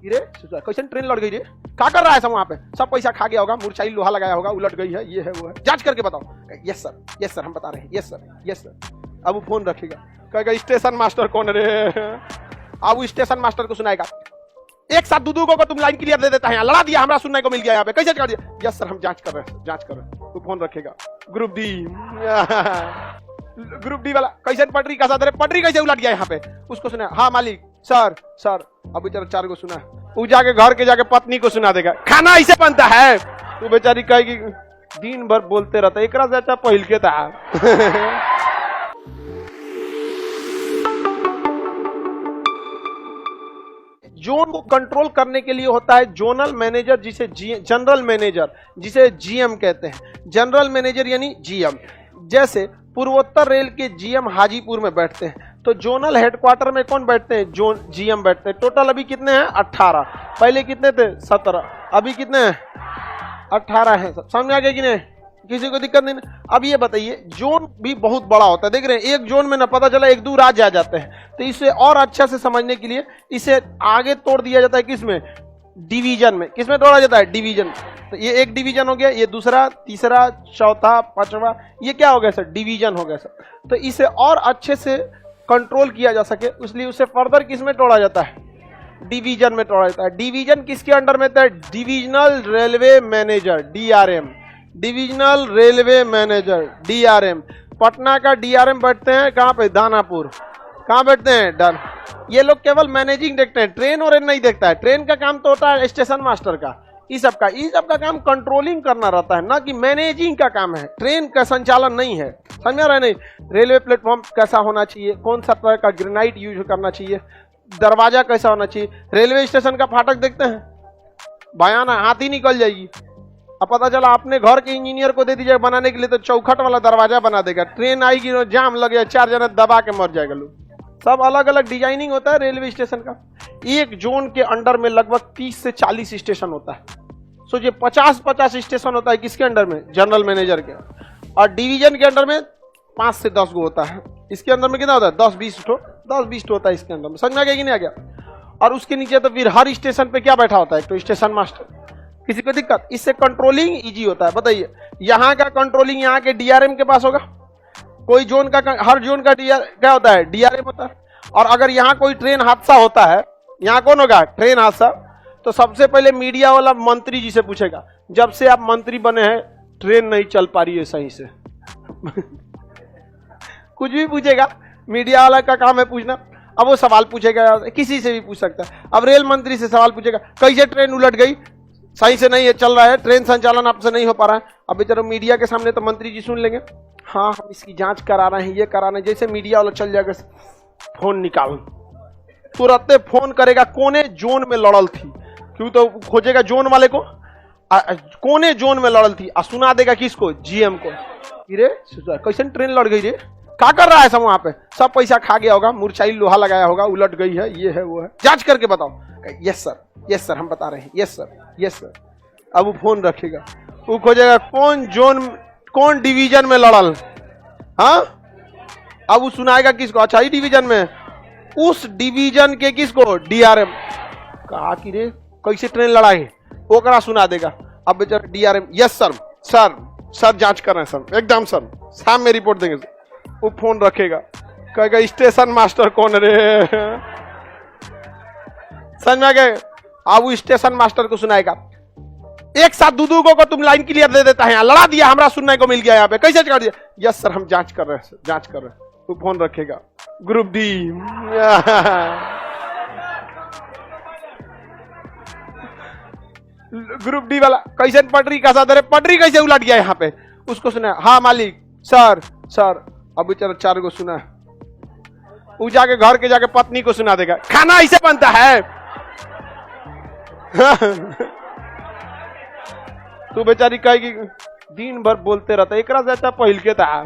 रे कैसे ट्रेन लड़ गई रे? क्या कर रहा है सब वहाँ पे? सब पैसा खा गया होगा, मुरझाई लोहा लगाया होगा, उलट गई है, ये है वो है, जांच करके बताओ। यस सर हम बता रहे हैं, यस सर। अब वो फोन रखेगा, कहेगा स्टेशन मास्टर कौन रे? अब वो स्टेशन मास्टर को सुनाएगा, एक साथ दू को तुम लाइन क्लियर दे देता है, लड़ा दिया, हमरा सुनने को मिल गया यहाँ पे, कैसे कर दिया? यस सर हम जांच कर रहे हैं। वो फोन रखेगा, ग्रुप डी वाला कैसे पटरी का साथ, पटरी कैसे उलट गया यहाँ पे? उसको सुना, हाँ मालिक सर। अब बेचारा 4 को सुना, वो जाके घर के जाके पत्नी को सुना देगा, खाना ऐसे बनता है। तो बेचारी कहेगी दिन भर बोलते रहता, एक रात अच्छा पहिल के था। जोन को कंट्रोल करने के लिए होता है जोनल मैनेजर, जिसे जनरल मैनेजर, जिसे जीएम कहते हैं। जनरल मैनेजर यानी जीएम। जैसे पूर्वोत्तर रेल के जीएम हाजीपुर में बैठते हैं, तो जोनल हेडक्वार्टर में कौन बैठते हैं? जीएम बैठते हैं। टोटल अभी कितने हैं? 18। पहले कितने थे? 17। अभी कितने हैं? 18 हैं। समझ आ गया कि नहीं? किसी को दिक्कत नहीं। अब ये बताइए, जोन भी बहुत बड़ा होता है, देख रहे हैं, एक जोन में ना पता चला 1-2 राज्य आ जाते हैं, तो इसे और अच्छा से समझने के लिए इसे आगे तोड़ दिया जाता है। किसमें? डिवीजन में। किसमें तोड़ा जाता है? डिवीजन। तो ये एक डिवीजन हो गया, ये दूसरा, तीसरा, चौथा, पांचवा, ये क्या हो गया सर? डिवीजन हो गया सर। तो इसे और अच्छे से कंट्रोल किया जा सके, इसलिए उसे फर्दर किसमें तोड़ा जाता है? डिवीजन में तोड़ा जाता है। डिवीजन किसके अंडर में था? Divisional railway manager, DRM. Divisional railway manager, DRM. Patna का डीआरएम बैठते हैं कहाँ पे? दानापुर। कहाँ बैठते हैं? डन। ये लोग केवल मैनेजिंग देखते हैं, ट्रेन और नहीं देखता है। ट्रेन का काम तो होता है स्टेशन मास्टर का। इस सब का काम कंट्रोलिंग करना रहता है, ना कि मैनेजिंग का काम है। ट्रेन का संचालन नहीं है, समझ रहे? नहीं, रेलवे प्लेटफॉर्म कैसा होना चाहिए, कौन सा तरह का ग्रेनाइट यूज करना चाहिए, दरवाजा कैसा होना चाहिए। रेलवे स्टेशन का फाटक देखते हैं, भयाना हाथ ही निकल जाएगी। अब पता चला अपने घर के इंजीनियर को दे दीजिए बनाने के लिए, तो चौखट वाला दरवाजा बना देगा। ट्रेन आएगी, जाम लग गया, 4 जना दबा के मर जाएगा लोग। सब अलग अलग डिजाइनिंग होता है रेलवे स्टेशन का। एक जोन के अंडर में लगभग 30 से 40 स्टेशन होता है। सोचिए 50-50 स्टेशन होता है किसके अंडर में? जनरल मैनेजर के। और डिवीजन के अंडर में 5 से 10 गो होता है। इसके अंदर में कितना होता है? 10-20 होता है इसके अंदर में। समझ में आ गया कि नहीं आ गया? और उसके नीचे तो फिर हर स्टेशन पे क्या बैठा होता है? तो स्टेशन मास्टर। किसी को दिक्कत? इससे कंट्रोलिंग इजी होता है। बताइए, यहाँ का कंट्रोलिंग यहाँ के डीआरएम के पास होगा। कोई जोन का, हर जोन का क्या होता है? डीआरएम होता है। और अगर यहाँ कोई ट्रेन हादसा होता है, यहाँ कौन होगा? ट्रेन हादसा। तो सबसे पहले मीडिया वाला मंत्री जी से पूछेगा, जब से आप मंत्री बने हैं ट्रेन नहीं चल पा रही है सही से। कुछ भी पूछेगा, मीडिया वाला का काम है पूछना। अब वो सवाल पूछेगा, किसी से भी पूछ सकता है। अब रेल मंत्री से सवाल पूछेगा, कैसे ट्रेन उलट गई, सही से नहीं है, चल रहा है, ट्रेन संचालन आपसे नहीं हो पा रहा है। अब बेचारा मीडिया के सामने तो मंत्री जी सुन लेंगे, हाँ हम इसकी जांच करा रहे हैं, ये करा रहे हैं। जैसे मीडिया वाला चल जाएगा, फोन निकाल, तुरंत फोन करेगा कोने जोन में लड़ल थी, क्यों तो खोजेगा जोन वाले को, कोने जोन में लड़ल थी, सुना देगा किसको? जीएम को। रे कैसे ट्रेन लड़ गई रे? क्या कर रहा है सब वहां पे? सब पैसा खा गया होगा, मुरझाई लोहा लगाया होगा, उलट गई है, ये है वो है, जांच करके बताओ। यस सर हम बता रहे हैं, यस सर। अब वो फोन रखेगा, वो खोजेगा कौन जोन, कौन डिवीजन में लड़ल। हाँ, अब वो सुनाएगा किसको? अच्छा ही डिवीजन में, उस डिवीजन के किसको? डीआरएम। कहा कि रे कैसे ट्रेन लड़ाई, ओकरा सुना देगा। अब बेचारा डीआरएम, यस सर जांच कर रहे हैं सर, एकदम सर, शाम में रिपोर्ट देंगे। वो फोन रखेगा, कहेगा स्टेशन मास्टर कौन रे? समझ में आ गया? अब वो स्टेशन मास्टर को सुनाएगा, एक साथ दू को तुम लाइन क्लियर दे देता है, लड़ा दिया, हमरा सुनने को मिल गया यहाँ पे, कैसे कर दिया? यस सर हम जांच कर रहे हैं। वो फोन रखेगा, ग्रुप डी। ग्रुप डी वाला कैसे पटरी का साथ, पटरी कैसे उलट गया यहाँ पे? उसको सुना, हाँ मालिक सर। अब बेचारा 4 को सुना, वो जाके घर के जाके पत्नी को सुना देगा, खाना ऐसे बनता है। तो बेचारी कहेगी दिन भर बोलते रहता, एक रात अच्छा पहिल के था।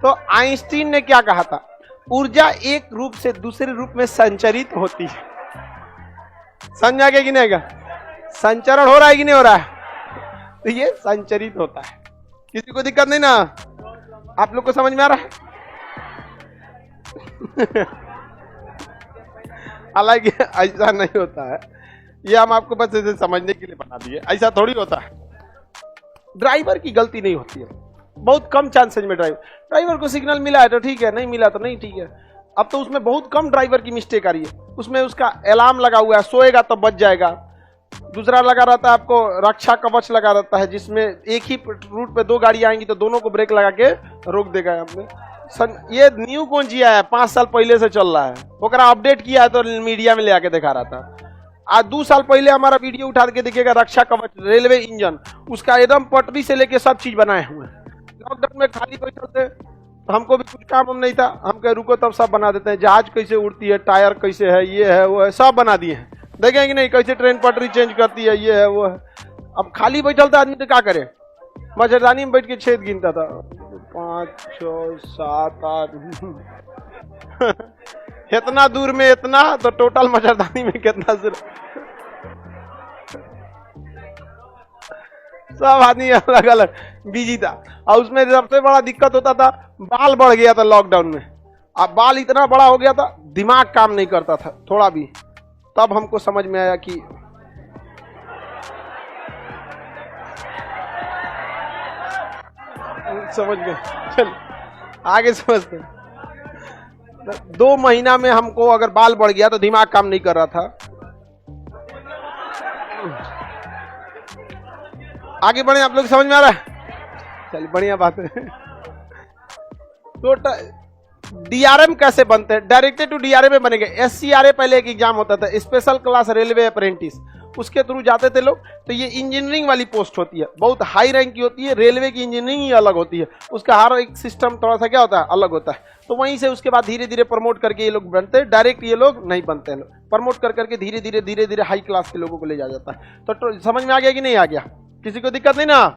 तो आइंस्टीन ने क्या कहा था? ऊर्जा एक रूप से दूसरे रूप में संचरित होती है। समझ आ गया कि नहीं? संचरण हो रहा है कि नहीं हो रहा है? तो ये संचरित होता है। किसी को दिक्कत नहीं ना? आप लोग को समझ में आ रहा है? हालांकि ऐसा नहीं होता है, ये हम आपको बस इसे समझने के लिए बना दिए, ऐसा थोड़ी होता है। ड्राइवर की गलती नहीं होती है, बहुत कम चांसेज में ड्राइवर को सिग्नल मिला है तो ठीक है, नहीं मिला तो नहीं ठीक है। अब तो उसमें बहुत कम ड्राइवर की मिस्टेक आ रही है, उसमें उसका अलार्म लगा हुआ है, सोएगा तो बच जाएगा। दूसरा लगा रहता है आपको रक्षा कवच लगा रहता है, जिसमें एक ही रूट पे दो गाड़ी आएंगी तो दोनों को ब्रेक लगा के रोक देगा। आपने ये न्यू कौन जिया है, 5 साल पहले से चल रहा है, ओकरा अपडेट किया है तो मीडिया में ले आके दिखा रहा था। आज 2 साल पहले हमारा वीडियो उठा के देखिएगा, रक्षा कवच रेलवे इंजन, उसका एकदम पटरी से लेके सब चीज बनाए हुए हैं। लॉकडाउन में खाली बैठे थे तो हमको भी कुछ काम नहीं था, हम कहे रुको तब सब बना देते हैं, जहाज कैसे उड़ती है, टायर कैसे है, ये है वो है, सब बना दिए हैं। देखेंगे नहीं कैसे ट्रेन पटरी चेंज करती है, ये है वो है। अब खाली बैठल था आदमी तो क्या करे, मच्छरदानी में बैठ के छेद गिनता था, 5 6 7 8 इतना दूर में इतना, तो टोटल मच्छरदानी में कितना सब आदमी अलग अलग बिजी था। और उसमें सबसे बड़ा दिक्कत होता था, बाल बढ़ गया था लॉकडाउन में। अब बाल इतना बड़ा हो गया था, दिमाग काम नहीं करता था थोड़ा भी। तब हमको समझ में आया कि समझ गए, चल आगे समझते। 2 महीना में हमको अगर बाल बढ़ गया तो दिमाग काम नहीं कर रहा था। आगे बढ़े, आप लोग समझ में आ रहा है? चलिए बढ़िया बात है। तो डीआरएम कैसे बनते हैं? डायरेक्टेड टू डीआरएम में बनेंगे। एससीआरए पहले एक एग्जाम होता था, स्पेशल क्लास रेलवे अप्रेंटिस, उसके थ्रू जाते थे लोग। तो ये इंजीनियरिंग वाली पोस्ट होती है, बहुत हाई रैंक की होती है। रेलवे की इंजीनियरिंग ही अलग होती है, उसका हर एक सिस्टम थोड़ा सा क्या होता है, अलग होता है। तो वहीं से उसके बाद धीरे धीरे प्रमोट करके ये लोग बनते हैं। डायरेक्ट ये लोग नहीं बनते हैं, प्रमोट कर करके धीरे धीरे हाई क्लास के लोगों को ले जाता है। तो समझ में आ गया कि नहीं आ गया? किसी को दिक्कत नहीं ना?